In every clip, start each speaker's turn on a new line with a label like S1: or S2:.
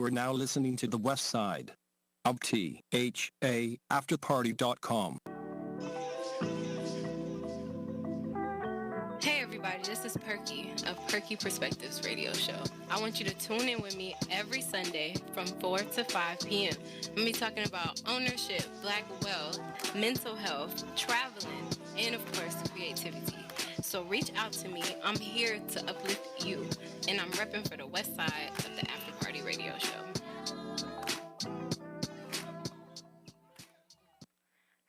S1: You are now listening to the West Side of THA Afterparty.com.
S2: Hey everybody, this is Perky of Perky Perspectives radio show. I want you to tune in with me every Sunday from 4 to 5 p.m. We'll be talking about ownership, black wealth, mental health, traveling, and of course, creativity. So reach out to me. I'm here to uplift you, and I'm repping for the West Side of the After Party radio show.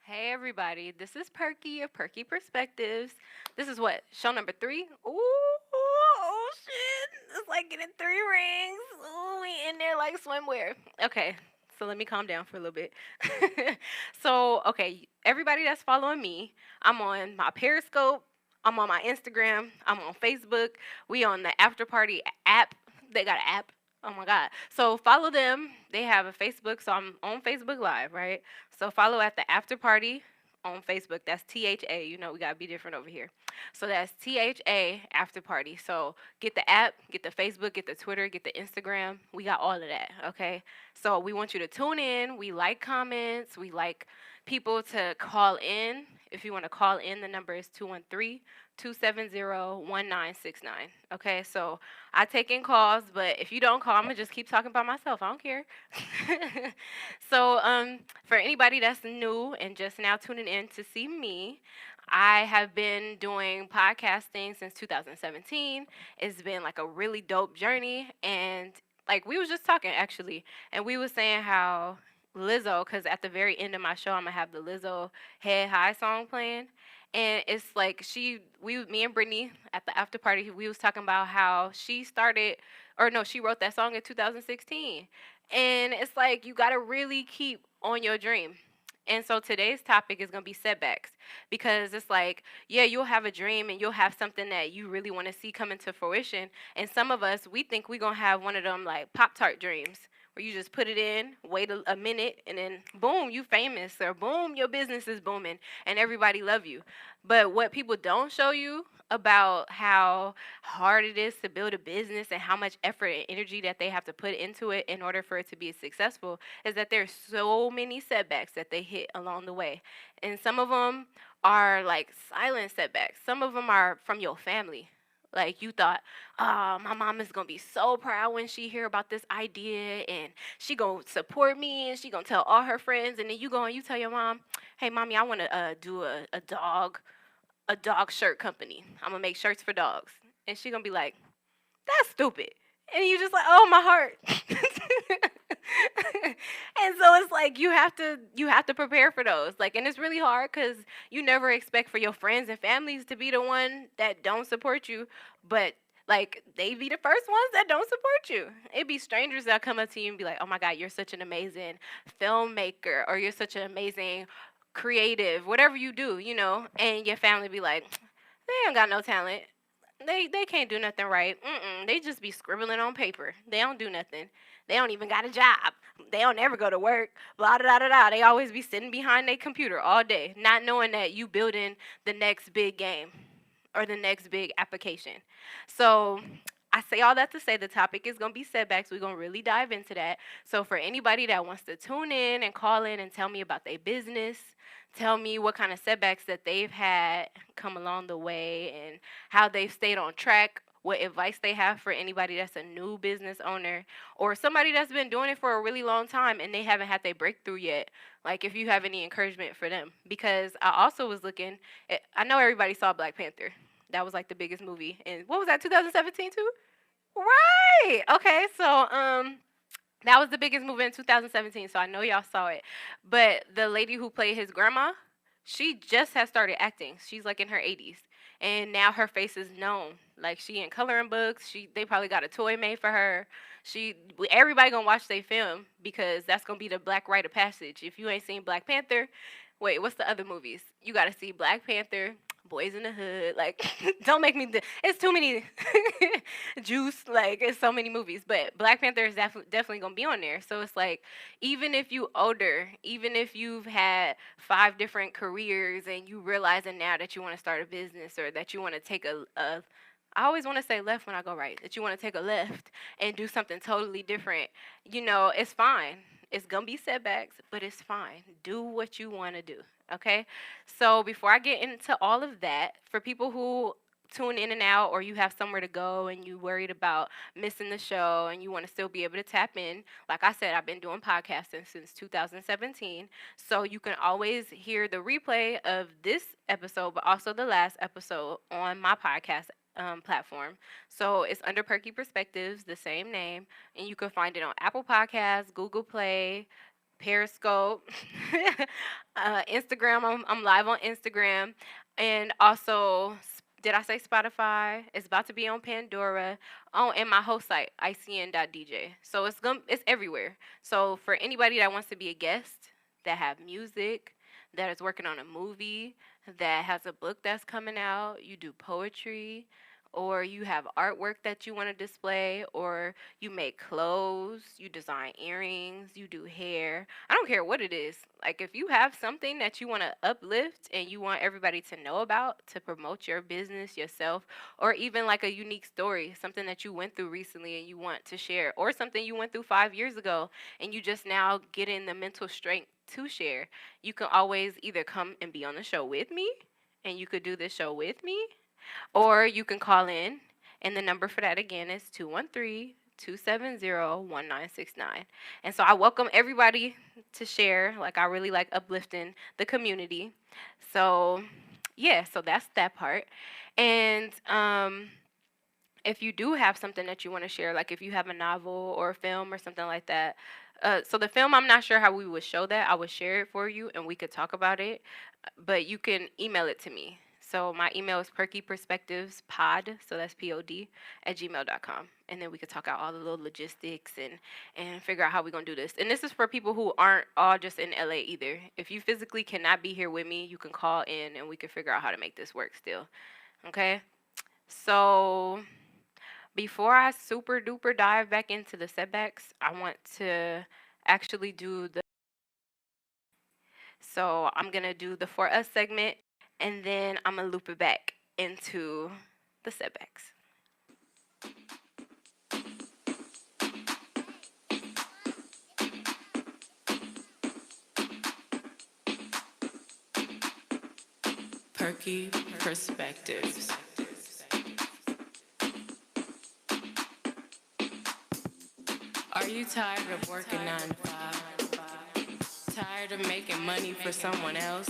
S2: Hey everybody, this is Perky of Perky Perspectives. This is what, show number 3? Ooh, oh shit, it's like getting 3 rings. Ooh, we in there like swimwear. Okay, so let me calm down for a little bit. So, okay, everybody that's following me, I'm on my Periscope, I'm on my Instagram, I'm on Facebook, we on the After Party app. They got an app. Oh my God. So follow them. They have a Facebook. So I'm on Facebook Live, right? So follow at the After Party on Facebook. That's THA. You know, we got to be different over here. So that's THA After Party. So get the app, get the Facebook, get the Twitter, get the Instagram. We got all of that, okay? So we want you to tune in. We like comments. We like people to call in. If you want to call in, the number is 213-270-1969. Okay, so I take in calls, but if you don't call, I'm going to just keep talking by myself. I don't care. So for anybody that's new and just now tuning in to see me, I have been doing podcasting since 2017. It's been like a really dope journey. And like we was just talking actually, and we was saying how Lizzo, because at the very end of my show, I'm going to have the Lizzo Head High song playing. And it's like me and Brittany at the after party, we was talking about how she wrote that song in 2016. And it's like, you got to really keep on your dream. And so today's topic is going to be setbacks, because it's like, yeah, you'll have a dream and you'll have something that you really want to see come into fruition. And some of us, we think we're going to have one of them like Pop-Tart dreams, where you just put it in, wait a minute, and then boom, you famous, or boom, your business is booming, and everybody love you. But what people don't show you about how hard it is to build a business and how much effort and energy that they have to put into it in order for it to be successful is that there's so many setbacks that they hit along the way. And some of them are like silent setbacks. Some of them are from your family. Like you thought, oh, my mom is going to be so proud when she hear about this idea, and she going to support me, and she going to tell all her friends. And then you go and you tell your mom, hey, mommy, I want to do a dog shirt company. I'm going to make shirts for dogs. And she going to be like, that's stupid. And you just like, oh, my heart. And so it's like you have to prepare for those. Like, and it's really hard because you never expect for your friends and families to be the one that don't support you, but like they be the first ones that don't support you. It'd be strangers that come up to you and be like, oh my God, you're such an amazing filmmaker, or you're such an amazing creative, whatever you do, you know, and your family be like, they ain't got no talent. They can't do nothing right. They just be scribbling on paper. They don't do nothing. They don't even got a job. They don't ever go to work. Blah, da, da, da, da. They always be sitting behind their computer all day, not knowing that you building the next big game or the next big application. So I say all that to say the topic is going to be setbacks. We're going to really dive into that. So for anybody that wants to tune in and call in and tell me about their business, tell me what kind of setbacks that they've had come along the way and how they've stayed on track, what advice they have for anybody that's a new business owner or somebody that's been doing it for a really long time and they haven't had their breakthrough yet. Like if you have any encouragement for them. Because I also was looking, I know everybody saw Black Panther. That was like the biggest movie. And what was that, 2017 too? Right. Okay, so that was the biggest movie in 2017, so I know y'all saw it. But the lady who played his grandma, she just has started acting. She's like in her 80s. And now her face is known. Like she in coloring books. They probably got a toy made for her. Everybody gonna watch their film because that's gonna be the Black rite of passage. If you ain't seen Black Panther, wait, what's the other movies? You gotta see Black Panther, Boys in the Hood. Like, don't make me. It's too many. Juice. Like, it's so many movies. But Black Panther is definitely gonna be on there. So it's like, even if you older, even if you've had 5 different careers and you realizing now that you want to start a business or that you want to take I always want to say left when I go right. That you want to take a left and do something totally different. It's fine. It's gonna be setbacks, but it's fine. Do what you want to do. Okay. So before I get into all of that, for people who tune in and out, or you have somewhere to go and you worried about missing the show and you want to still be able to tap in, like I said, I've been doing podcasting since 2017. So you can always hear the replay of this episode, but also the last episode on my podcast platform. So it's under Perky Perspectives, the same name, and you can find it on Apple Podcasts, Google Play, Periscope, Instagram. I'm live on Instagram, and also, did I say Spotify? It's about to be on Pandora. Oh, and my host site, ICN.DJ. So it's everywhere. So for anybody that wants to be a guest, that have music, that is working on a movie, that has a book that's coming out, you do poetry, or you have artwork that you want to display, or you make clothes, you design earrings, you do hair. I don't care what it is. Like, if you have something that you want to uplift and you want everybody to know about to promote your business, yourself, or even like a unique story, something that you went through recently and you want to share, or something you went through 5 years ago and you just now getting the mental strength to share, you can always either come and be on the show with me, and you could do this show with me, or you can call in, and the number for that again is 213-270-1969. And so I welcome everybody to share. Like, I really like uplifting the community. So, yeah, so that's that part. And if you do have something that you want to share, like if you have a novel or a film or something like that, so the film, I'm not sure how we would show that. I would share it for you and we could talk about it, but you can email it to me. So my email is perkyperspectivespod, so that's POD, @gmail.com. And then we could talk out all the little logistics and figure out how we're going to do this. And this is for people who aren't all just in LA either. If you physically cannot be here with me, you can call in and we can figure out how to make this work still. Okay? So before I super duper dive back into the setbacks, I want to actually do the. So I'm going to do the For Us segment, and then I'm going to loop it back into the setbacks. Perky Perspectives. Are you tired of working 9 to 5? Tired of making money for someone else?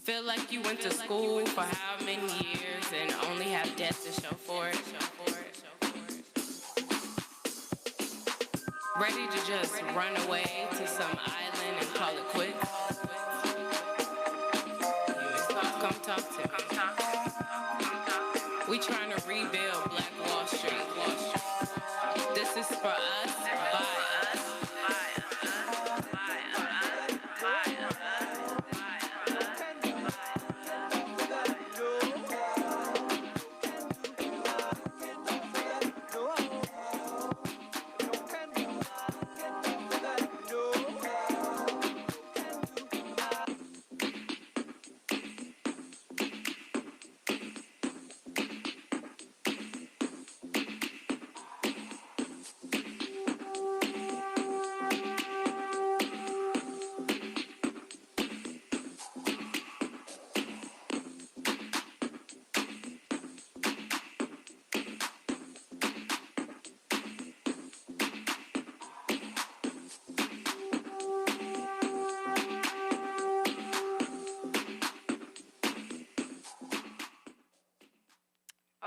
S2: Feel like you went to school for how many years and only have debt to show for it? Ready to just run away to some island and call it quits? Come talk to me. We trying to rebuild Black Wall Street. This is for us, by us.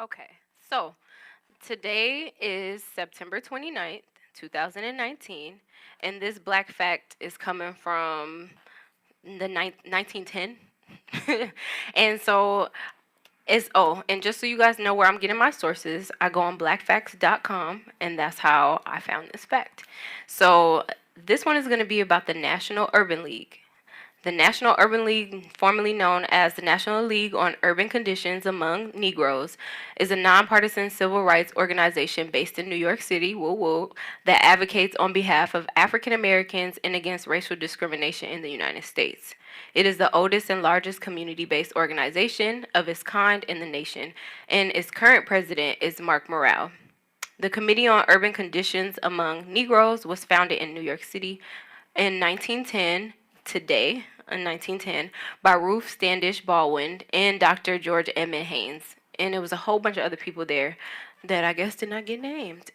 S2: Okay, so today is September 29th, 2019, and this black fact is coming from the 1910. And so and just so you guys know where I'm getting my sources, I go on blackfacts.com, and that's how I found this fact. So this one is going to be about the National Urban League. The National Urban League, formerly known as the National League on Urban Conditions Among Negroes, is a nonpartisan civil rights organization based in New York City, woo woo, that advocates on behalf of African Americans and against racial discrimination in the United States. It is the oldest and largest community based organization of its kind in the nation, and its current president is Mark Morrell. The Committee on Urban Conditions Among Negroes was founded in New York City in 1910, today, in 1910, by Ruth Standish Baldwin and Dr. George Emmett Haynes. And it was a whole bunch of other people there that I guess did not get named.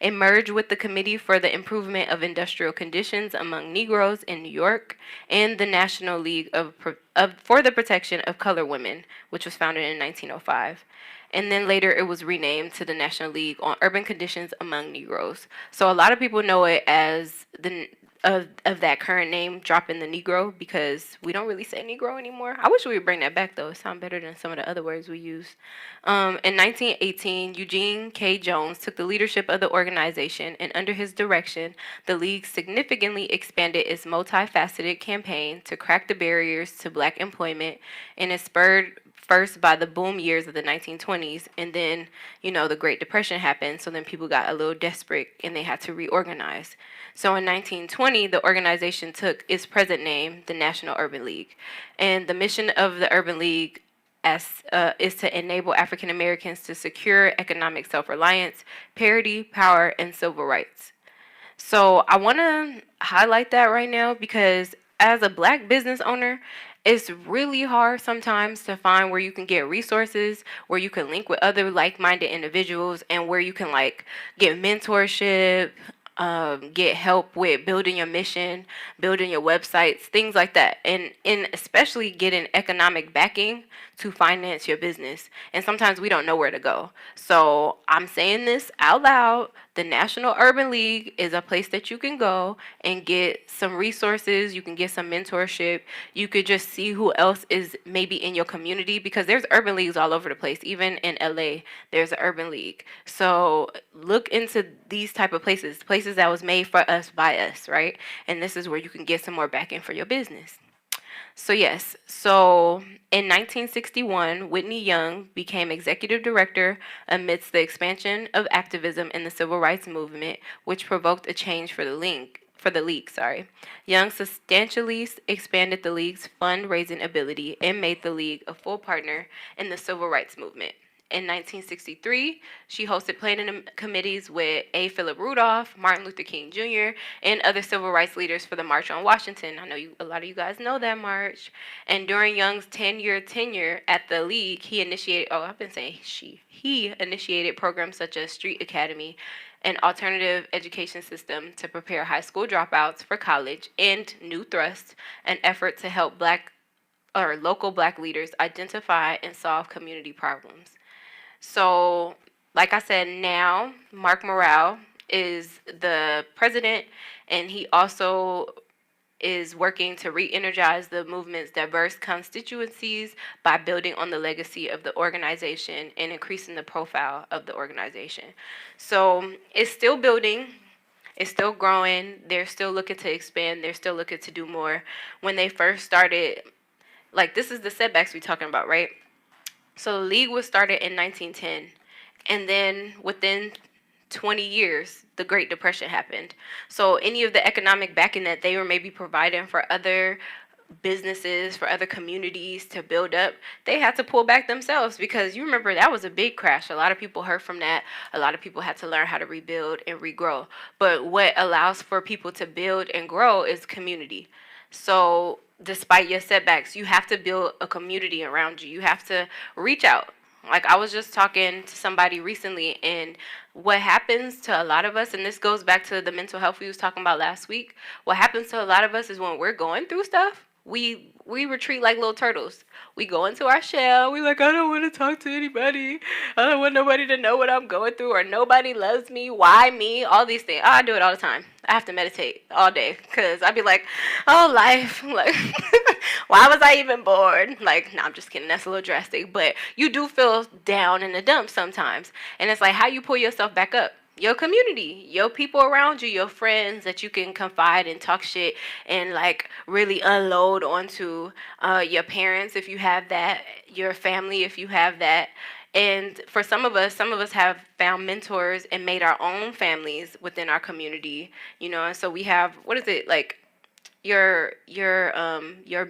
S2: It merged with the Committee for the Improvement of Industrial Conditions Among Negroes in New York and the National League for the Protection of Colored Women, which was founded in 1905. And then later it was renamed to the National League on Urban Conditions Among Negroes. So a lot of people know it as the of that current name dropping the Negro, because we don't really say Negro anymore. I wish we would bring that back though. It sounds better than some of the other words we use. In 1918, Eugene K. Jones took the leadership of the organization, and under his direction, the League significantly expanded its multifaceted campaign to crack the barriers to black employment, and it spurred first by the boom years of the 1920s, and then, the Great Depression happened, so then people got a little desperate and they had to reorganize. So in 1920, the organization took its present name, the National Urban League. And the mission of the Urban League is to enable African Americans to secure economic self-reliance, parity, power, and civil rights. So I want to highlight that right now because as a black business owner, it's really hard sometimes to find where you can get resources, where you can link with other like-minded individuals, and where you can get mentorship, get help with building your mission, building your websites, things like that, and especially getting economic backing to finance your business. And sometimes we don't know where to go. So I'm saying this out loud. The National Urban League is a place that you can go and get some resources. You can get some mentorship. You could just see who else is maybe in your community, because there's urban leagues all over the place. Even in LA, there's an urban league. So look into these type of places that was made for us by us, right? And this is where you can get some more backing for your business. So yes, so in 1961, Whitney Young became executive director amidst the expansion of activism in the civil rights movement, which provoked a change for the league. Young substantially expanded the league's fundraising ability and made the league a full partner in the civil rights movement. In 1963, she hosted planning committees with A. Philip Rudolph, Martin Luther King Jr., and other civil rights leaders for the March on Washington. I know a lot of you guys know that march. And during Young's 10-year tenure at the league, he initiated programs such as Street Academy, an alternative education system to prepare high school dropouts for college, and New Thrust, an effort to help local black leaders identify and solve community problems. So, like I said, now Mark Morrell is the president, and he also is working to re-energize the movement's diverse constituencies by building on the legacy of the organization and increasing the profile of the organization. So it's still building. It's still growing. They're still looking to expand. They're still looking to do more. When they first started, this is the setbacks we're talking about, right? So the league was started in 1910, and then within 20 years, the Great Depression happened. So any of the economic backing that they were maybe providing for other businesses, for other communities to build up, they had to pull back themselves, because you remember that was a big crash. A lot of people hurt from that. A lot of people had to learn how to rebuild and regrow. But what allows for people to build and grow is community. So despite your setbacks, you have to build a community around you. You have to reach out. I was just talking to somebody recently, and what happens to a lot of us, and this goes back to the mental health we was talking about last week, what happens to a lot of us is when we're going through stuff, we retreat like little turtles. We go into our shell. We I don't want to talk to anybody. I don't want nobody to know what I'm going through, or nobody loves me. Why me? All these things. I do it all the time. I have to meditate all day, because I'd be oh, life. Why was I even born? No, I'm just kidding. That's a little drastic. But you do feel down in the dumps sometimes. And it's how you pull yourself back up. Your community, your people around you, your friends that you can confide and talk shit and like really unload onto, your parents if you have that, your family if you have that. And for some of us have found mentors and made our own families within our community, and so we have, what is it, like your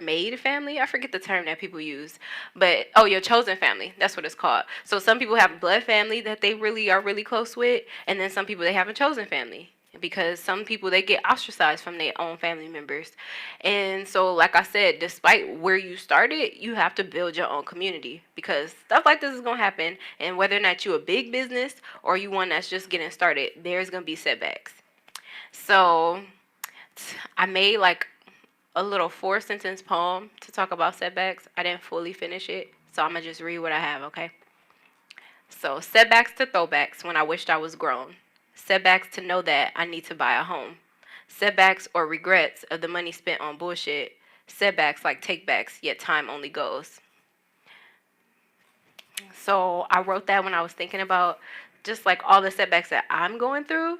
S2: maid family. I forget the term that people use, but oh, your chosen family. That's what it's called. So some people have a blood family that they really are really close with, and then some people they have a chosen family because some people they get ostracized from their own family members. And so like I said, despite where you started, you have to build your own community because stuff like this is going to happen, and whether or not you a big business or you one that's just getting started, there's going to be setbacks. So I made like a little 4 sentence poem to talk about setbacks. I didn't fully finish it, so I'm gonna just read what I have, okay? So, setbacks to throwbacks when I wished I was grown. Setbacks to know that I need to buy a home. Setbacks or regrets of the money spent on bullshit. Setbacks like takebacks, yet time only goes. So, I wrote that when I was thinking about just like all the setbacks that I'm going through.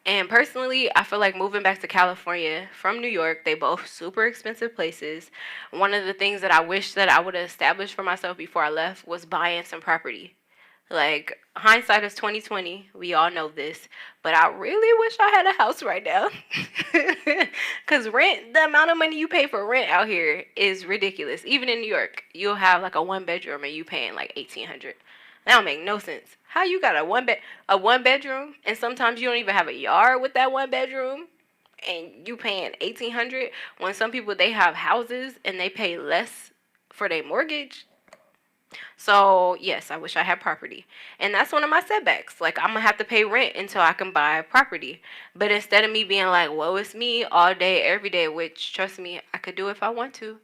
S2: And personally, I feel like moving back to California from New York, they both super expensive places. One of the things that I wish that I would have established for myself before I left was buying some property. Like hindsight is 2020. We all know this, but I really wish I had a house right now. Cause rent, the amount of money you pay for rent out here is ridiculous. Even in New York, you'll have like a 1 bedroom and you paying like 1,800. That don't make no sense. How you got a 1 bedroom and sometimes you don't even have a yard with that 1 bedroom and you paying 1,800 when some people they have houses and they pay less for their mortgage. So yes, I wish I had property. And that's one of my setbacks. Like I'm gonna have to pay rent until I can buy property. But instead of me being like, woe is me all day, every day, which trust me, I could do if I want to,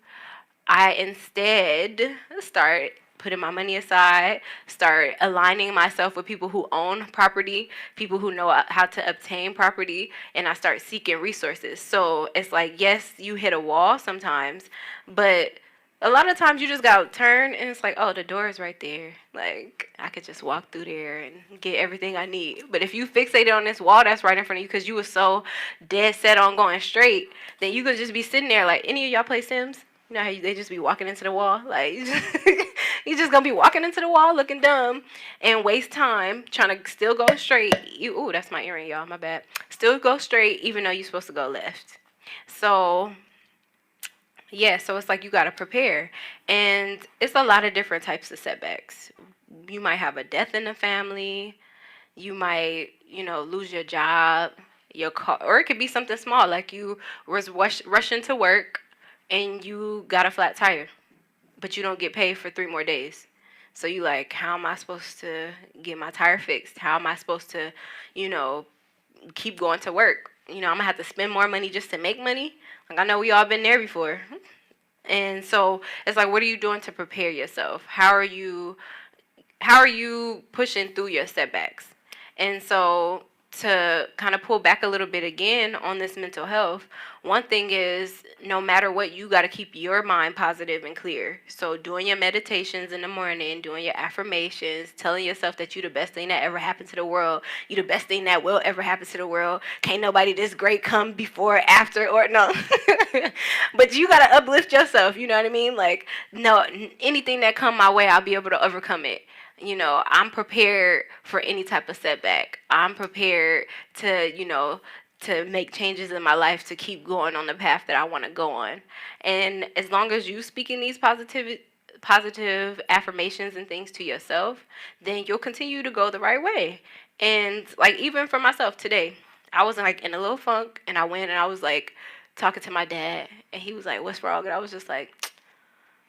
S2: I instead start putting my money aside, start aligning myself with people who own property, people who know how to obtain property, and I start seeking resources. So it's like, yes, you hit a wall sometimes, but a lot of times you just gotta turn and it's like, oh, the door is right there. Like I could just walk through there and get everything I need. But if you fixated on this wall that's right in front of you because you were so dead set on going straight, then you could just be sitting there like, any of y'all play Sims? You know how they just be walking into the wall? Like, you just gonna be walking into the wall looking dumb and waste time trying to still go straight. Ooh, that's my earring, y'all. My bad. Still go straight even though you're supposed to go left. So, yeah, so it's like you gotta prepare. And it's a lot of different types of setbacks. You might have a death in the family. You might, lose your job, your car, or it could be something small like you was rushing to work and you got a flat tire, but you don't get paid for 3 more days. So you like, how am I supposed to get my tire fixed? How am I supposed to, you know, keep going to work? I'm gonna have to spend more money just to make money. Like I know we all been there before. And so it's like, what are you doing to prepare yourself? How are you pushing through your setbacks? And so to kind of pull back a little bit again on this mental health, one thing is no matter what, you got to keep your mind positive and clear. So doing your meditations in the morning, doing your affirmations, telling yourself that you're the best thing that ever happened to the world. You're the best thing that will ever happen to the world. Can't nobody this great come before, after, or no. But you got to uplift yourself. You know what I mean? Like, no, anything that come my way, I'll be able to overcome it. I'm prepared for any type of setback. I'm prepared to make changes in my life to keep going on the path that I want to go on. And as long as you speaking these positive affirmations and things to yourself, then you'll continue to go the right way. And like even for myself today, I was like in a little funk and I went and I was like talking to my dad and he was like, "What's wrong?" And I was just like,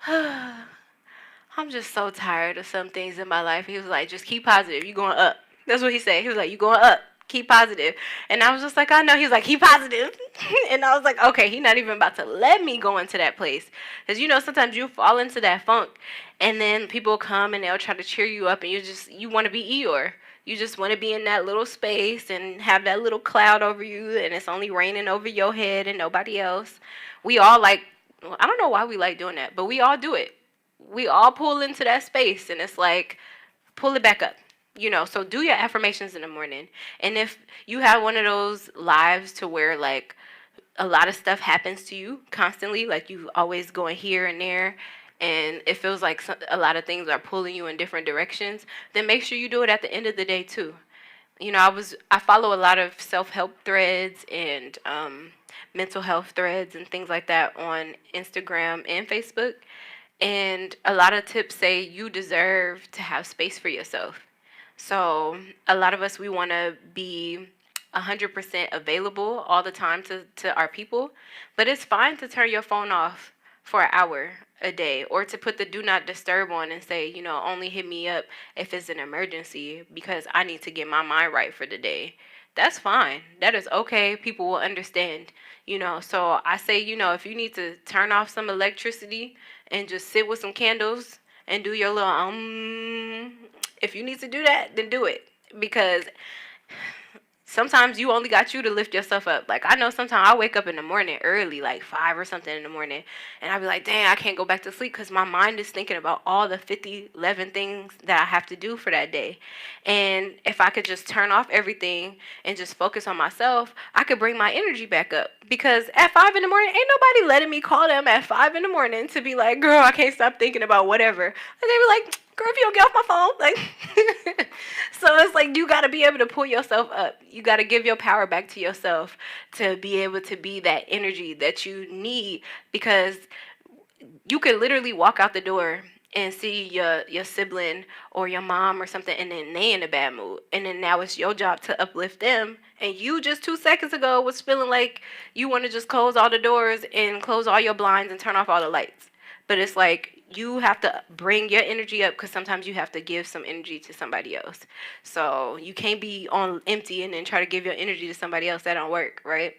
S2: I'm just so tired of some things in my life. He was like, just keep positive. You going up. That's what he said. He was like, you going up. Keep positive. And I was just like, I know. He was like, keep positive. And I was like, okay, he's not even about to let me go into that place. Because, sometimes you fall into that funk. And then people come and they'll try to cheer you up. And you want to be Eeyore. You just want to be in that little space and have that little cloud over you. And it's only raining over your head and nobody else. We all I don't know why we like doing that, but we all do it. We all pull into that space and it's like, pull it back up. So do your affirmations in the morning. And if you have one of those lives to where like a lot of stuff happens to you constantly, like you always going here and there, and it feels like a lot of things are pulling you in different directions, then make sure you do it at the end of the day too. I follow a lot of self-help threads and mental health threads and things like that on Instagram and Facebook. And a lot of tips say you deserve to have space for yourself. So a lot of us, we want to be 100% available all the time to our people, but it's fine to turn your phone off for an hour a day, or to put the do not disturb on and say, only hit me up if it's an emergency because I need to get my mind right for the day. That's fine. That is okay. People will understand. So I say, if you need to turn off some electricity and just sit with some candles and do your little if you need to do that, then do it, because sometimes you only got you to lift yourself up. Like, I know sometimes I wake up in the morning early, like 5 or something in the morning, and I be like, dang, I can't go back to sleep because my mind is thinking about all the 11 things that I have to do for that day. And if I could just turn off everything and just focus on myself, I could bring my energy back up. Because at 5 in the morning, ain't nobody letting me call them at 5 in the morning to be like, girl, I can't stop thinking about whatever. And they be like, girl, if you don't get off my phone, like, so it's like you got to be able to pull yourself up. You got to give your power back to yourself to be able to be that energy that you need, because you could literally walk out the door and see your sibling or your mom or something, and then they in a bad mood, and then now it's your job to uplift them, and you just 2 seconds ago was feeling like you want to just close all the doors and close all your blinds and turn off all the lights. But it's like you have to bring your energy up, because sometimes you have to give some energy to somebody else. So you can't be on empty and then try to give your energy to somebody else. That don't work, right?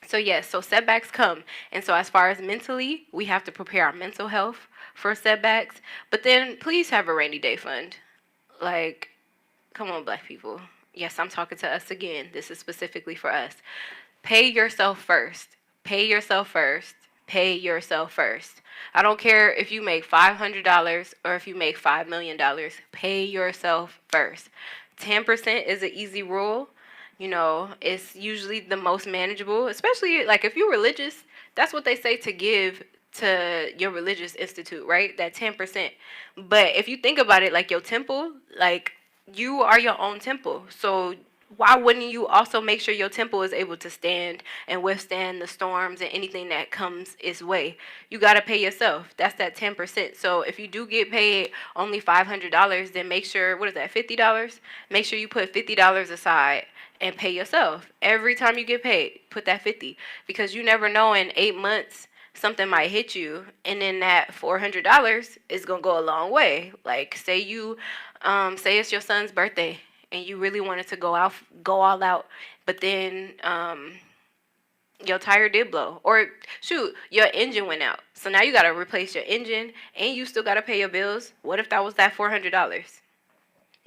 S2: So yes, so setbacks come. And so as far as mentally, we have to prepare our mental health for setbacks. But then please have a rainy day fund. Like, come on, Black people. Yes, I'm talking to us again. This is specifically for us. Pay yourself first. Pay yourself first. Pay yourself first. I don't care if you make $500 or if you make $5 million. Pay yourself first. 10% is an easy rule. It's usually the most manageable, especially like if you're religious. That's what they say to give to your religious institute, right? That 10%. But if you think about it, like your temple, like you are your own temple. So why wouldn't you also make sure your temple is able to stand and withstand the storms and anything that comes its way? You got to pay yourself. That's that 10%. So if you do get paid only $500, then make sure, what is that, $50? Make sure you put $50 aside and pay yourself. Every time you get paid, put that 50, because you never know, in 8 months something might hit you, and then that $400 is going to go a long way. Like, say it's your son's birthday and you really wanted to go all out, but then your tire did blow, or shoot, your engine went out. So now you got to replace your engine and you still got to pay your bills. What if that was that $400?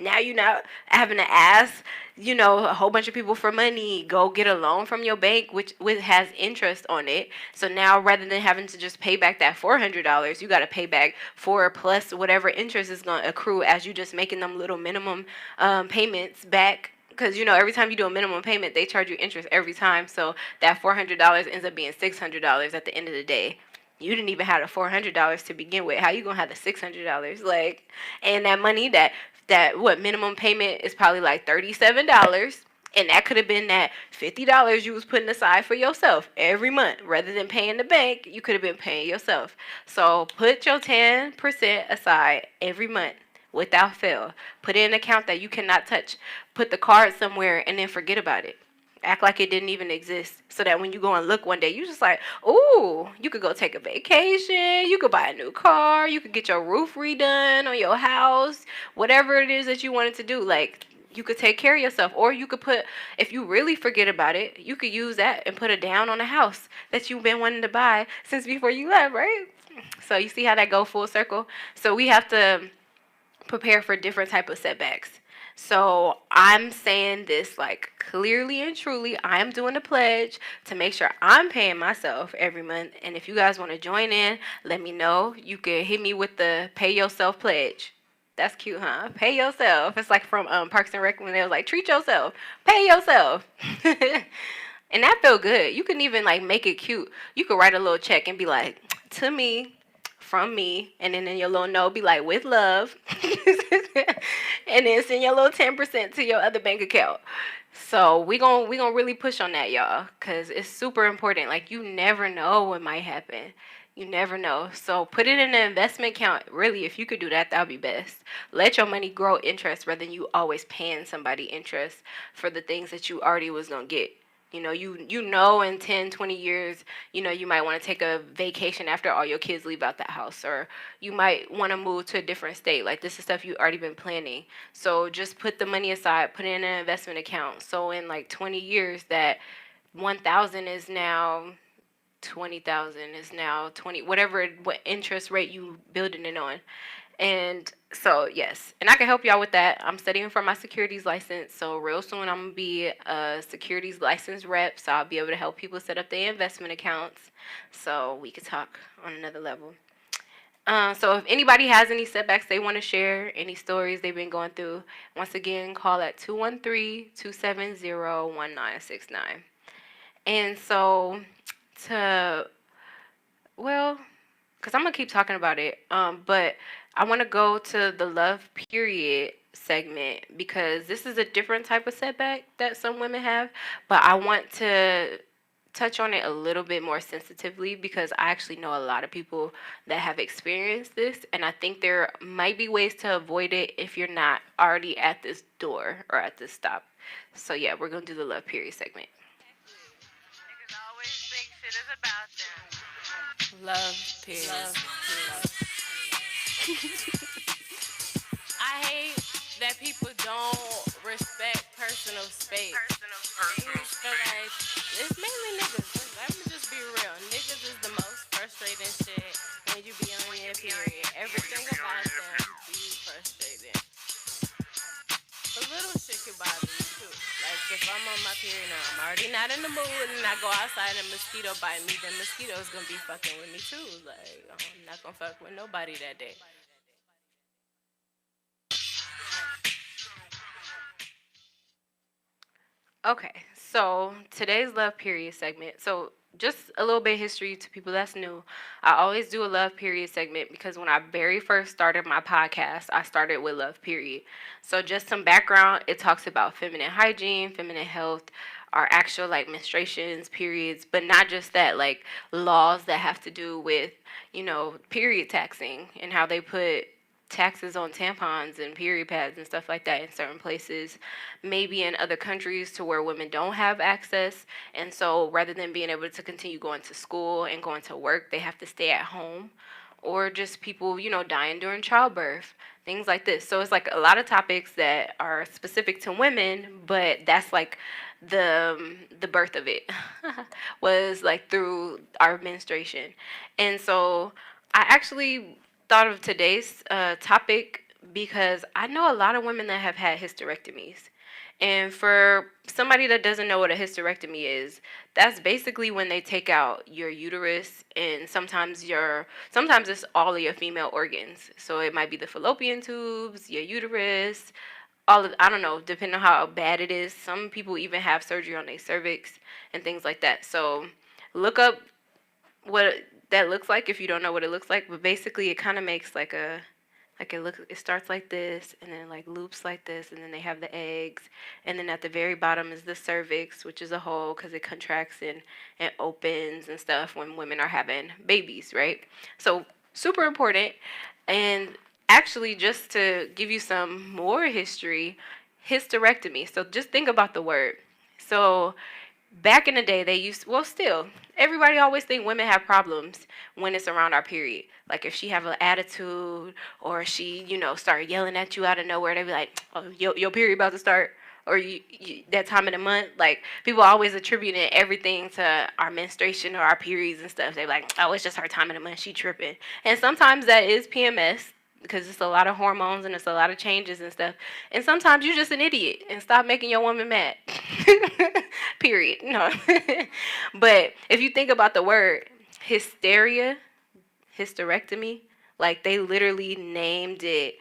S2: Now you're not having to ask, a whole bunch of people for money. Go get a loan from your bank, which has interest on it. So now, rather than having to just pay back that $400, you got to pay back 4 plus whatever interest is going to accrue as you just making them little minimum payments back. Because, every time you do a minimum payment, they charge you interest every time. So that $400 ends up being $600 at the end of the day. You didn't even have the $400 to begin with. How you gonna have the $600? Like, and that money, that what minimum payment is probably like $37, and that could have been that $50 you was putting aside for yourself every month. Rather than paying the bank, you could have been paying yourself. So put your 10% aside every month without fail. Put it in an account that you cannot touch. Put the card somewhere and then forget about it. Act like it didn't even exist, so that when you go and look one day, you just like, ooh, you could go take a vacation, you could buy a new car, you could get your roof redone on your house, whatever it is that you wanted to do. Like, you could take care of yourself, or you could put, if you really forget about it, you could use that and put it down on a house that you've been wanting to buy since before you left, right? So you see how that go full circle? So we have to prepare for different type of setbacks. So I'm saying this like clearly and truly. I am doing a pledge to make sure I'm paying myself every month. And if you guys want to join in, let me know. You can hit me with the pay yourself pledge. That's cute, huh? Pay yourself. It's like from Parks and Rec when they was like, treat yourself, pay yourself. And that felt good. You can even like make it cute. You could write a little check and be like, to me, from me, and then in your little note be like, with love, and then send your little 10% to your other bank account. So we gonna really push on that, y'all, cause it's super important. Like you never know what might happen. You never know. So put it in an investment account. Really, if you could do that, that would be best. Let your money grow interest rather than you always paying somebody interest for the things that you already was gonna get. You know in 10, 20 years, you might want to take a vacation after all your kids leave out the house, or you might want to move to a different state. Like this is stuff you already been planning. So just put the money aside, put it in an investment account. So in like 20 years that 1,000 is now 20,000 is now 20, whatever what interest rate you building it on. And so, yes, and I can help y'all with that. I'm studying for my securities license. So real soon I'm gonna be a securities license rep. So I'll be able to help people set up their investment accounts. So we could talk on another level. So if anybody has any setbacks they want to share, any stories they've been going through, once again, call at 213-270-1969. And so to, well, because I'm going to keep talking about it, but I want to go to the love period segment because this is a different type of setback that some women have, but I want to touch on it a little bit more sensitively because I actually know a lot of people that have experienced this, and I think there might be ways to avoid it if you're not already at this door or at this stop. So yeah, we're going to do the love period segment. Niggas always think shit is about them. Love period. Love period. I hate that people don't respect personal space. Niggas feel like it's mainly niggas. Let me just be real. Niggas is the most frustrating shit when you be on your period. Everything about them be frustrating. A little shit can bother me too. Like if I'm on my period now, I'm already not in the mood, and I go outside and a mosquito bite me, then mosquito's gonna be fucking with me too. Like I'm not gonna fuck with nobody that day. Okay, so today's love period segment. So just a little bit of history to people that's new. I always do a love period segment because when I very first started my podcast, I started with love period. So just some background, it talks about feminine hygiene, feminine health, our actual like menstruations, periods, but not just that, like laws that have to do with, period taxing and how they put taxes on tampons and period pads and stuff like that in certain places, maybe in other countries to where women don't have access. And so rather than being able to continue going to school and going to work, they have to stay at home. Or just people, dying during childbirth, things like this. So it's like a lot of topics that are specific to women, but that's like the birth of it was like through our menstruation. And so I actually thought of today's topic because I know a lot of women that have had hysterectomies. And for somebody that doesn't know what a hysterectomy is, that's basically when they take out your uterus and sometimes it's all of your female organs. So it might be the fallopian tubes, your uterus, all of, I don't know, depending on how bad it is. Some people even have surgery on their cervix and things like that. So look up what that looks like if you don't know what it looks like, but basically it kind of makes it starts like this and then like loops like this, and then they have the eggs, and then at the very bottom is the cervix, which is a hole because it contracts and opens and stuff when women are having babies, right? So super important. And actually, just to give you some more history, hysterectomy, so just think about the word. So back in the day, they used, well, still, everybody always think women have problems when it's around our period. Like if she have an attitude or she, start yelling at you out of nowhere, they be like, oh, your period about to start. Or that time of the month, like people always attributing everything to our menstruation or our periods and stuff. They're like, oh, it's just her time of the month, she tripping. And sometimes that is PMS because it's a lot of hormones and it's a lot of changes and stuff. And sometimes you're just an idiot and stop making your woman mad. Period. No. But if you think about the word hysteria, hysterectomy, like they literally named it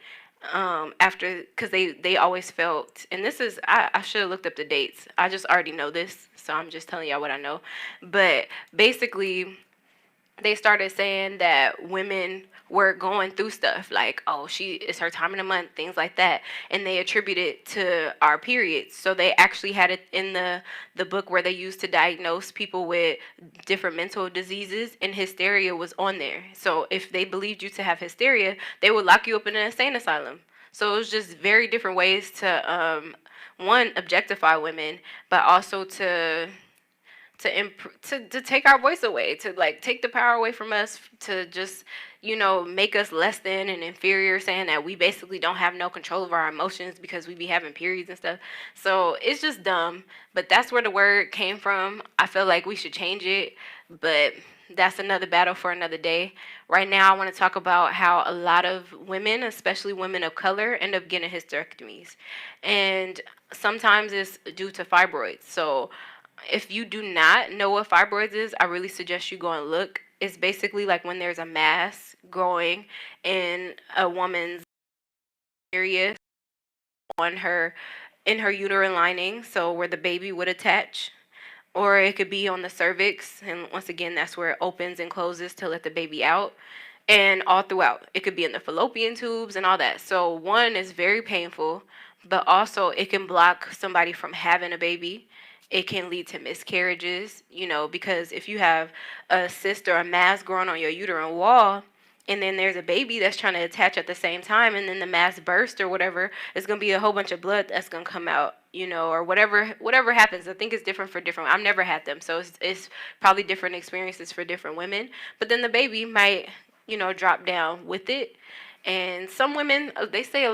S2: after, because they always felt, and this is, I should have looked up the dates. I just already know this, so I'm just telling y'all what I know. But basically, they started saying that women were going through stuff like, oh, it's her time in the month, things like that, and they attribute it to our periods. So they actually had it in the book where they used to diagnose people with different mental diseases, and hysteria was on there. So if they believed you to have hysteria, they would lock you up in an insane asylum. So it was just very different ways to one, objectify women, but also to take our voice away, to like take the power away from us, to just, make us less than and inferior, saying that we basically don't have no control of our emotions because we be having periods and stuff. So it's just dumb, but that's where the word came from. I feel like we should change it, but that's another battle for another day. Right now, I want to talk about how a lot of women, especially women of color, end up getting hysterectomies. And sometimes it's due to fibroids. So if you do not know what fibroids is, I really suggest you go and look. It's basically like when there's a mass growing in a woman's area on her in her uterine lining, so where the baby would attach, or it could be on the cervix, and once again, that's where it opens and closes to let the baby out, and all throughout. It could be in the fallopian tubes and all that. So one is very painful, but also it can block somebody from having a baby. It can lead to miscarriages, because if you have a cyst or a mass growing on your uterine wall, and then there's a baby that's trying to attach at the same time, and then the mass burst or whatever, it's going to be a whole bunch of blood that's going to come out, or whatever happens. I think it's different for different. I've never had them, so it's probably different experiences for different women. But then the baby might, drop down with it. And some women, they say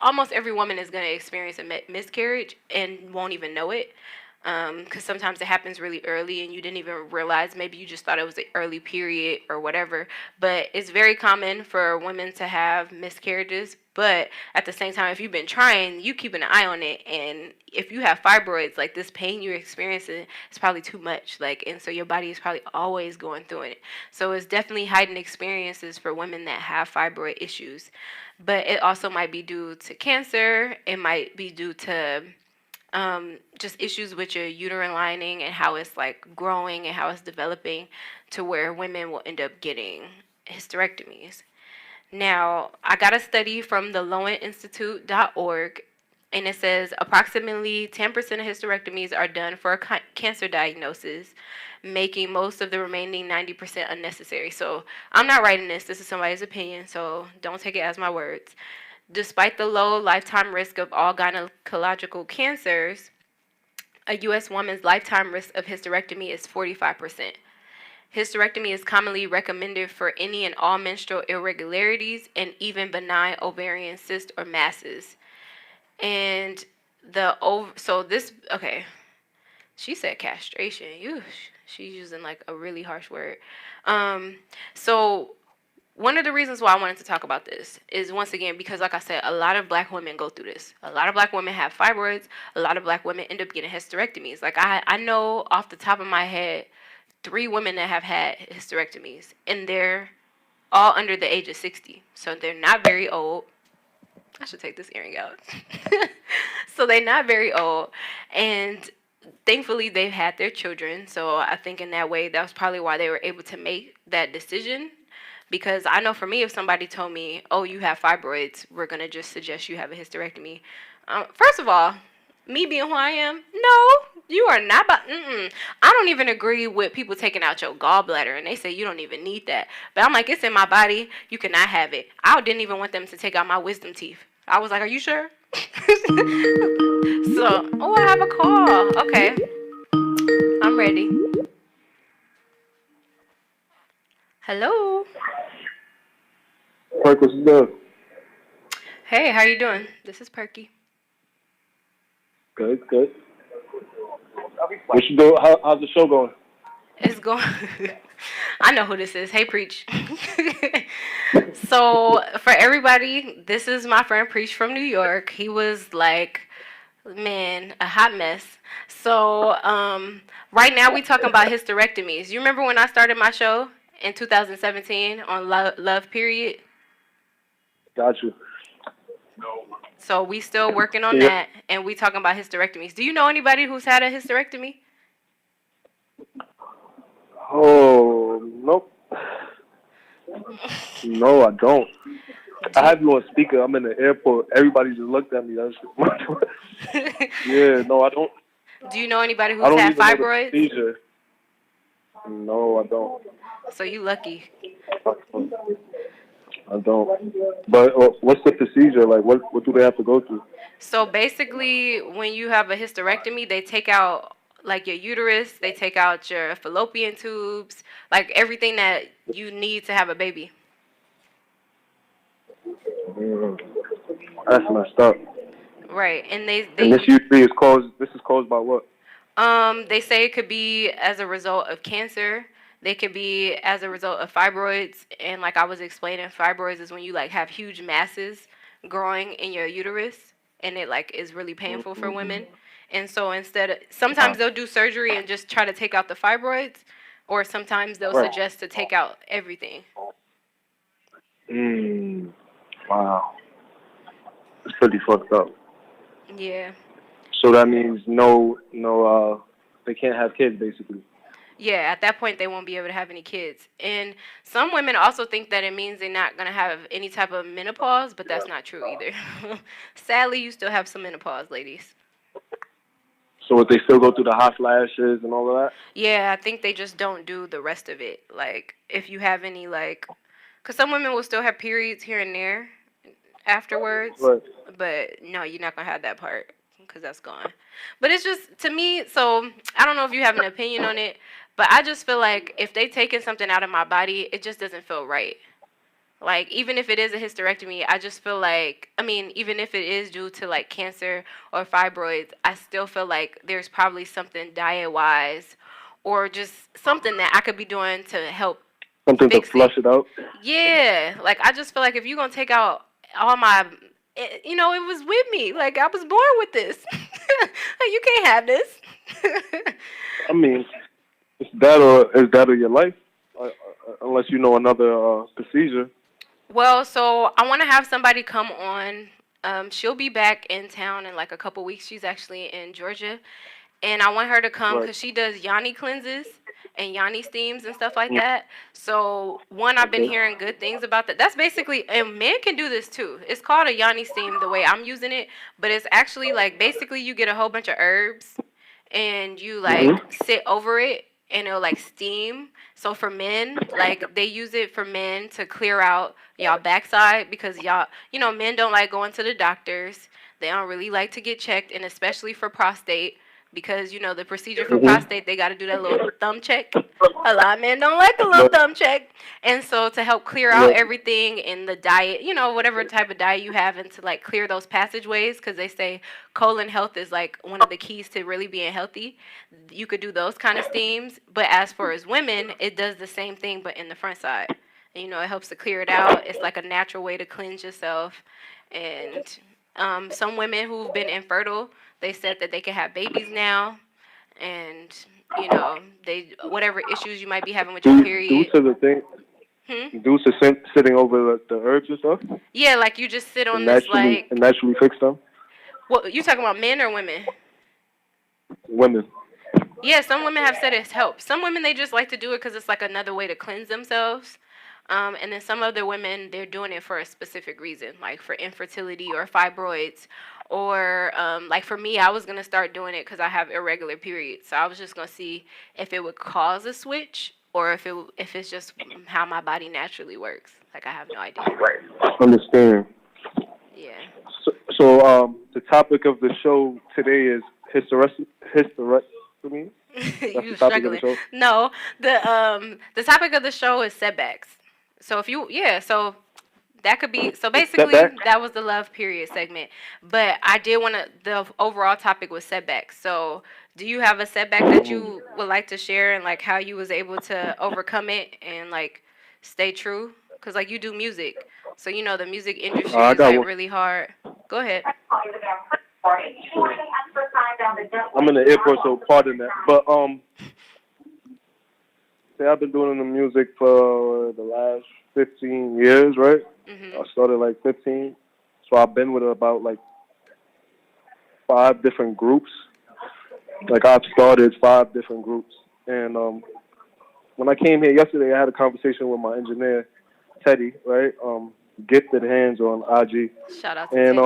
S2: almost every woman is going to experience a miscarriage and won't even know it. Because sometimes it happens really early and you didn't even realize. Maybe you just thought it was an early period or whatever. But it's very common for women to have miscarriages. But at the same time, if you've been trying, you keep an eye on it. And if you have fibroids, like this pain you're experiencing, it's probably too much. And so your body is probably always going through it. So it's definitely heightened experiences for women that have fibroid issues. But it also might be due to cancer. It might be due to just issues with your uterine lining and how it's like growing and how it's developing, to where women will end up getting hysterectomies. Now, I got a study from the loweninstitute.org, and it says approximately 10% of hysterectomies are done for a cancer diagnosis, making most of the remaining 90% unnecessary. So I'm not writing this. This is somebody's opinion, so don't take it as my words. Despite the low lifetime risk of all gynecological cancers, a U.S. woman's lifetime risk of hysterectomy is 45%. Hysterectomy is commonly recommended for any and all menstrual irregularities and even benign ovarian cysts or masses. And she said castration. She's using like a really harsh word. So one of the reasons why I wanted to talk about this is, once again, because like I said, a lot of black women go through this. A lot of black women have fibroids. A lot of black women end up getting hysterectomies. Like I know off the top of my head 3 women that have had hysterectomies, and they're all under the age of 60. So they're not very old. I should take this earring out. So they're not very old, and thankfully they've had their children. So I think in that way, that was probably why they were able to make that decision. Because I know for me, if somebody told me, oh, you have fibroids, we're going to just suggest you have a hysterectomy. First of all, me being who I am, no, you are not. I don't even agree with people taking out your gallbladder, and they say you don't even need that. But I'm like, it's in my body. You cannot have it. I didn't even want them to take out my wisdom teeth. I was like, are you sure? I have a call. Okay, I'm ready. Hello.
S3: Perky, what's good?
S2: Hey, how you doing? This is Perky.
S3: Good. What you do? How's the show going?
S2: It's going. I know who this is. Hey, Preach. So, for everybody, this is my friend Preach from New York. He was like, man, a hot mess. So, right now we talking about hysterectomies. You remember when I started my show in 2017 on love period?
S3: Got you.
S2: So we still working on
S3: Yeah.
S2: that, and we talking about hysterectomies. Do you know anybody who's had a hysterectomy?
S3: Oh, nope. No, I don't. I have you on speaker. I'm in the airport. Everybody just looked at me. Yeah, no, I don't.
S2: Do you know anybody
S3: I
S2: who's
S3: don't
S2: had
S3: even know the
S2: fibroids?
S3: procedure. No, I don't.
S2: So you lucky.
S3: I don't. But what's the procedure? Like, what do they have to go through?
S2: So basically, when you have a hysterectomy, they take out like your uterus, they take out your fallopian tubes, like everything that you need to have a baby.
S3: Mm, that's messed up.
S2: Right, and
S3: And this usually is caused. This is caused by what?
S2: they say it could be as a result of cancer. They could be as a result of fibroids, and like I was explaining, fibroids is when you like have huge masses growing in your uterus, and it like is really painful for women. And so sometimes they'll do surgery and just try to take out the fibroids, or sometimes they'll suggest to take out everything.
S3: Wow. It's pretty fucked up.
S2: Yeah.
S3: So that means no, they can't have kids, basically.
S2: Yeah, at that point they won't be able to have any kids. And some women also think that it means they're not going to have any type of menopause, but that's not true either. Sadly, you still have some menopause, ladies.
S3: So would they still go through the hot flashes and all of that?
S2: Yeah, I think they just don't do the rest of it. Like, if you have any, like, because some women will still have periods here and there afterwards.
S3: Right.
S2: But no, you're not going to have that part because that's gone. But it's just, to me, so I don't know if you have an opinion on it, but I just feel like if they taking something out of my body, it just doesn't feel right. Like, even if it is a hysterectomy, I just feel like, I mean, even if it is due to, like, cancer or fibroids, I still feel like there's probably something diet-wise or just something that I could be doing to help
S3: Something to
S2: fix
S3: flush it out?
S2: Yeah. Like, I just feel like if you're going to take out all my, it was with me. Like, I was born with this. You can't have this.
S3: I mean, is that or your life? Unless you know another procedure.
S2: Well, so I want to have somebody come on. She'll be back in town in like a couple weeks. She's actually in Georgia, and I want her to come because she does yoni cleanses and yoni steams and stuff like that. So I've been hearing good things about that. That's basically, and men can do this too. It's called a yoni steam the way I'm using it, but it's actually like basically you get a whole bunch of herbs and you like sit over it and it'll like steam. So for men, like they use it for men to clear out y'all backside because y'all, men don't like going to the doctors. They don't really like to get checked, and especially for prostate because the procedure for prostate, they got to do that little thumb check. A lot of men don't like a little thumb check. And so to help clear out everything in the diet, whatever type of diet you have, and to like clear those passageways, because they say colon health is like one of the keys to really being healthy. You could do those kind of steams. But as for as women, it does the same thing, but in the front side. And, it helps to clear it out. It's like a natural way to cleanse yourself. And some women who've been infertile, they said that they can have babies now, and they whatever issues you might be having with your period.
S3: Due to the thing, due to sitting over the herbs and stuff.
S2: Yeah, like you just sit on
S3: and
S2: this
S3: naturally, and naturally fix them.
S2: What you talking about, men or women?
S3: Women.
S2: Yeah, some women have said it's helped. Some women they just like to do it because it's like another way to cleanse themselves. And then some other women, they're doing it for a specific reason, like for infertility or fibroids. Or like for me, I was going to start doing it because I have irregular periods. So I was just going to see if it would cause a switch or if it's just how my body naturally works. Like I have no idea.
S3: Right. Understand.
S2: Yeah.
S3: So the topic of the show today is hysterectomy.
S2: You struggling? No, the topic of the show is setbacks. So so that could be, so basically that was the love period segment. But I did the overall topic was setbacks. So do you have a setback that you would like to share and like how you was able to overcome it and like stay true? Because like you do music. So the music industry is like really hard. Go ahead.
S3: I'm in the airport, so pardon that. But I've been doing the music for the last 15 years, right? I started like 15. That's So I've been with about like 5 different groups. Like I've started 5 different groups. And when I came here yesterday, I had a conversation with my engineer, Teddy, right? Gifted Hands on IG.
S2: Shout out to Teddy.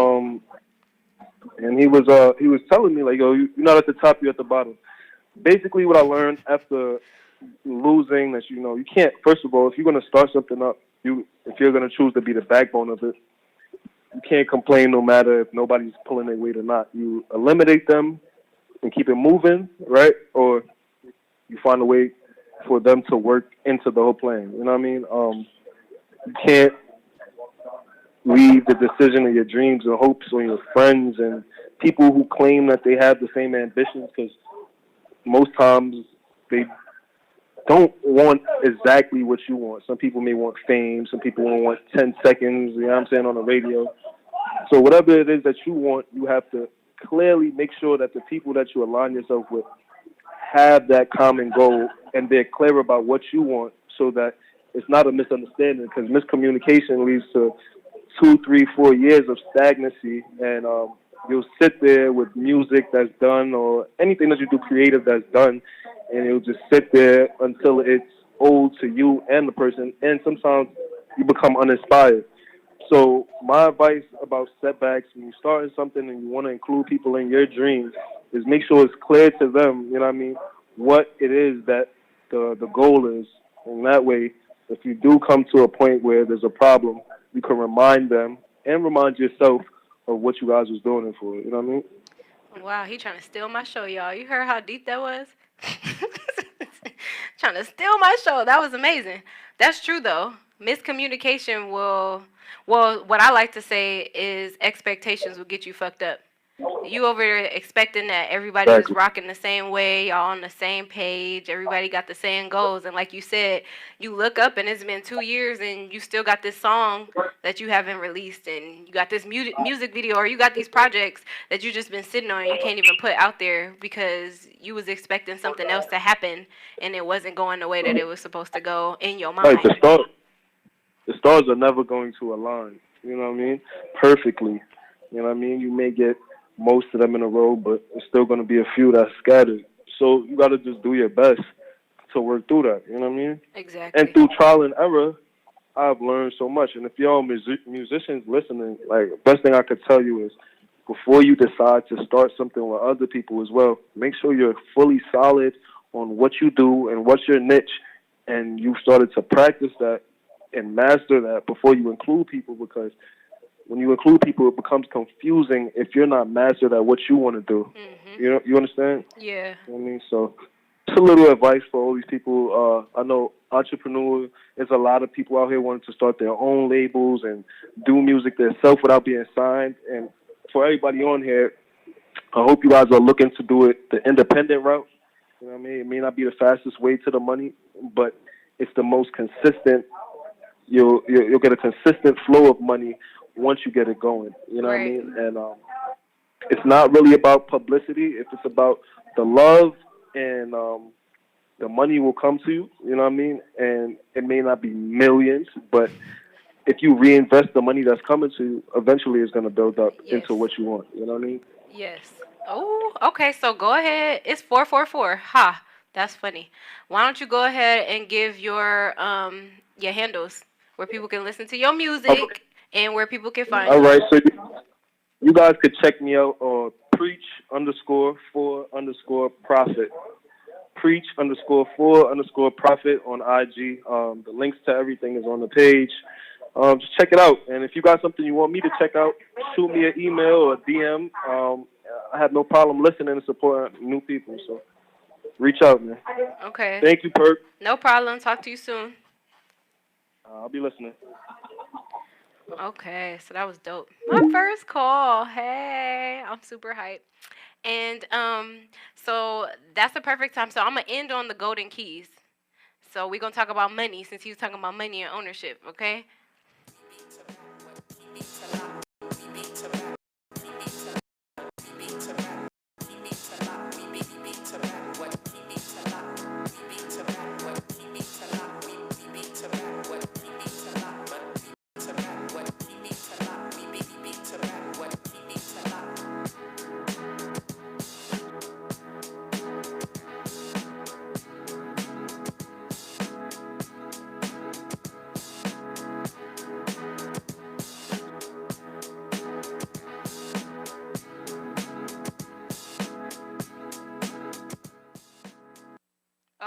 S3: And he was telling me like, yo, you're not at the top, you're at the bottom. Basically, what I learned after losing that, you can't. First of all, if you're gonna start something up, if you're gonna choose to be the backbone of it, you can't complain no matter if nobody's pulling their weight or not. You eliminate them and keep it moving, right? Or you find a way for them to work into the whole plan. You know what I mean? You can't leave the decision of your dreams and hopes on your friends and people who claim that they have the same ambitions, because most times they don't want exactly what you want. Some people may want fame. Some people want 10 seconds, you know what I'm saying, on the radio. So whatever it is that you want, you have to clearly make sure that the people that you align yourself with have that common goal and they're clear about what you want, so that it's not a misunderstanding, because miscommunication leads to 2, 3, 4 years of stagnancy, and you'll sit there with music that's done or anything that you do creative that's done, and it'll just sit there until it's old to you and the person, and sometimes you become uninspired. So my advice about setbacks, when you're starting something and you want to include people in your dreams, is make sure it's clear to them, you know what I mean, what it is that the goal is. And that way, if you do come to a point where there's a problem, you can remind them and remind yourself of what you guys was doing it for. You know what I mean?
S2: Wow, he trying to steal my show, y'all. You heard how deep that was? Trying to steal my show. That was amazing. That's true, though. Miscommunication well, what I like to say is expectations will get you fucked up. You over there expecting that everybody is rocking the same way, y'all on the same page, everybody got the same goals, and like you said, you look up and it's been 2 years and you still got this song that you haven't released, and you got this music video, or you got these projects that you just been sitting on and you can't even put out there because you was expecting something else to happen and it wasn't going the way that it was supposed to go in your mind.
S3: Right, the stars are never going to align, you know what I mean, perfectly. You know what I mean? You may get most of them in a row, but there's still going to be a few that's scattered. So you got to just do your best to work through that, you know what I mean?
S2: Exactly.
S3: And through trial and error, I've learned so much. And if y'all musicians listening, like, the best thing I could tell you is, before you decide to start something with other people as well, make sure you're fully solid on what you do and what's your niche, and you started to practice that and master that before you include people, because when you include people, it becomes confusing if you're not mastered at what you want to do. Mm-hmm. You understand?
S2: Yeah.
S3: You know what I mean? So it's a little advice for all these people. I know entrepreneurs, there's a lot of people out here wanting to start their own labels and do music themselves without being signed. And for everybody on here, I hope you guys are looking to do it the independent route. You know what I mean? It may not be the fastest way to the money, but it's the most consistent. You'll get a consistent flow of money once you get it going. You know what I mean? And it's not really about publicity. If it's about the love and the money will come to you, you know what I mean? And it may not be millions, but if you reinvest the money that's coming to you, eventually it's going to build up into what you want. You know what I mean?
S2: Yes. Oh, okay. So go ahead. It's 444. Ha. That's funny. Why don't you go ahead and give your handles where people can listen to your music and where people can find you.
S3: All right. So you guys could check me out on preach_for_profit. Preach_for_profit on IG. The links to everything is on the page. Just check it out. And if you got something you want me to check out, shoot me an email or a DM. I have no problem listening and supporting new people. So reach out, man.
S2: Okay.
S3: Thank you, Perk.
S2: No problem. Talk to you soon.
S3: I'll be listening.
S2: Okay, so that was dope. My first call. Hey, I'm super hyped. And so that's the perfect time. So I'm gonna end on the golden keys. So we're gonna talk about money, since he was talking about money and ownership, okay?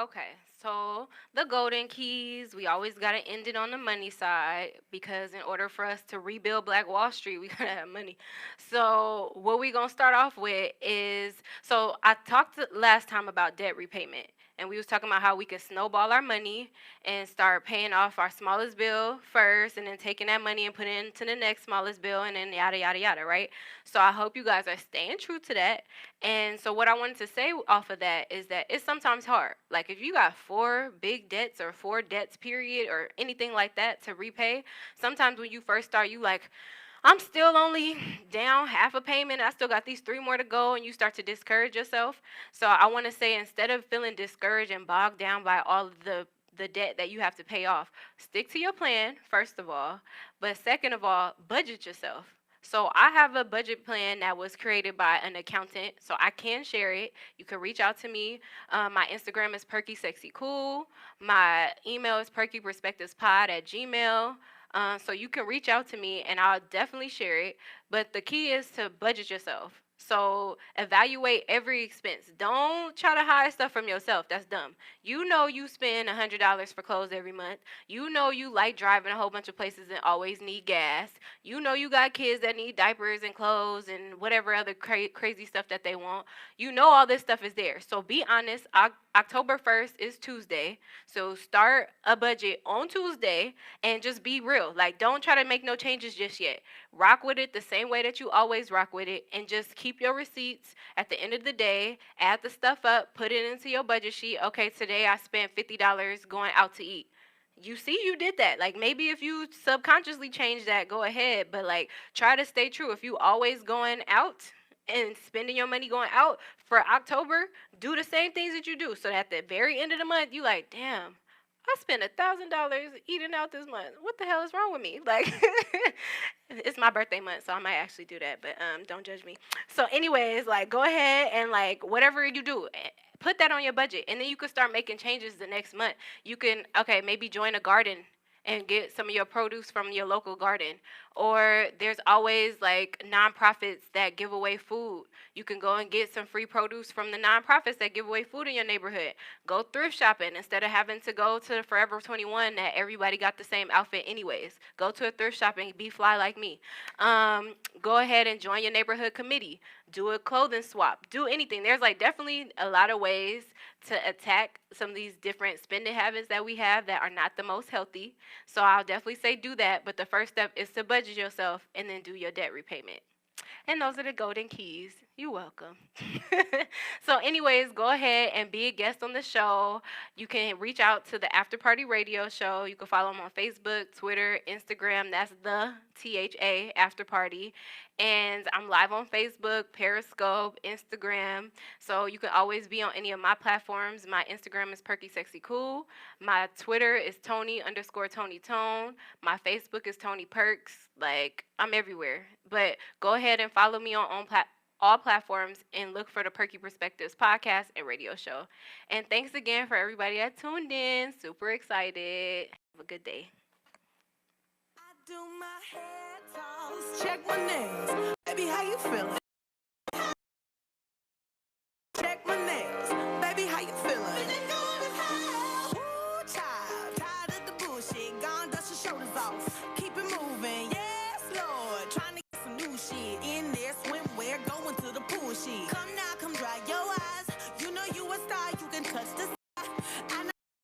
S2: Okay, so the golden keys, we always got to end it on the money side because in order for us to rebuild Black Wall Street, we got to have money. So, what we going to start off with is so I talked last time about debt repayment. And we was talking about how we could snowball our money and start paying off our smallest bill first and then taking that money and putting it into the next smallest bill and then yada yada yada, right? So I hope you guys are staying true to that. And so what I wanted to say off of that is that it's sometimes hard. Like if you got four big debts or four debts period or anything like that to repay, sometimes when you first start, you like, I'm still only down half a payment. I still got these three more to go, and you start to discourage yourself. So I want to say instead of feeling discouraged and bogged down by all of the debt that you have to pay off, stick to your plan, first of all. But second of all, budget yourself. So I have a budget plan that was created by an accountant, so I can share it. You can reach out to me. My Instagram is PerkySexyCool. My email is PerkyPerspectivesPod@gmail. So you can reach out to me and I'll definitely share it. But the key is to budget yourself. So evaluate every expense. Don't try to hide stuff from yourself. That's dumb. You know you spend $100 for clothes every month. You know you like driving a whole bunch of places and always need gas. You know you got kids that need diapers and clothes and whatever other crazy stuff that they want. You know all this stuff is there. So be honest. October 1st is Tuesday. So start a budget on Tuesday and just be real. Like, don't try to make no changes just yet. Rock with it the same way that you always rock with it, and just keep your receipts at the end of the day. Add the stuff up, put it into your budget sheet. Okay, today I spent $50 going out to eat. You see, you did that. Like, maybe if you subconsciously change that, go ahead. But, like, try to stay true. If you always going out and spending your money going out for October, do the same things that you do. So that at the very end of the month, you like, damn, I spent $1,000 eating out this month. What the hell is wrong with me? Like, it's my birthday month, so I might actually do that, but don't judge me. So, anyways, like, go ahead and like whatever you do, put that on your budget, and then you can start making changes the next month. You can maybe join a garden and get some of your produce from your local garden. Or there's always like nonprofits that give away food. You can go and get some free produce from the nonprofits that give away food in your neighborhood. Go thrift shopping instead of having to go to Forever 21 that everybody got the same outfit anyways. Go to a thrift shop and be fly like me. Go ahead and join your neighborhood committee. Do a clothing swap. Do anything. There's like definitely a lot of ways to attack some of these different spending habits that we have that are not the most healthy. So I'll definitely say do that. But the first step is to budget yourself and then do your debt repayment. And those are the golden keys. You're welcome. So anyways, go ahead and be a guest on the show. You can reach out to the After Party Radio Show. You can follow them on Facebook, Twitter, Instagram. That's the THA After Party. And I'm live on Facebook, Periscope, Instagram. So you can always be on any of my platforms. My Instagram is PerkySexyCool. My Twitter is Tony_TonyTone. My Facebook is Tony Perks. Like, I'm everywhere. But go ahead and follow me on all platforms and look for the Perky Perspectives podcast and radio show. And thanks again for everybody that tuned in. Super excited. Have a good day.
S4: I do my head toss, check my nails. Baby, how you feeling? Check my nails. Baby, how you feeling? Woo, child, tired of the bullshit. Gone, dust your shoulders off. Keep it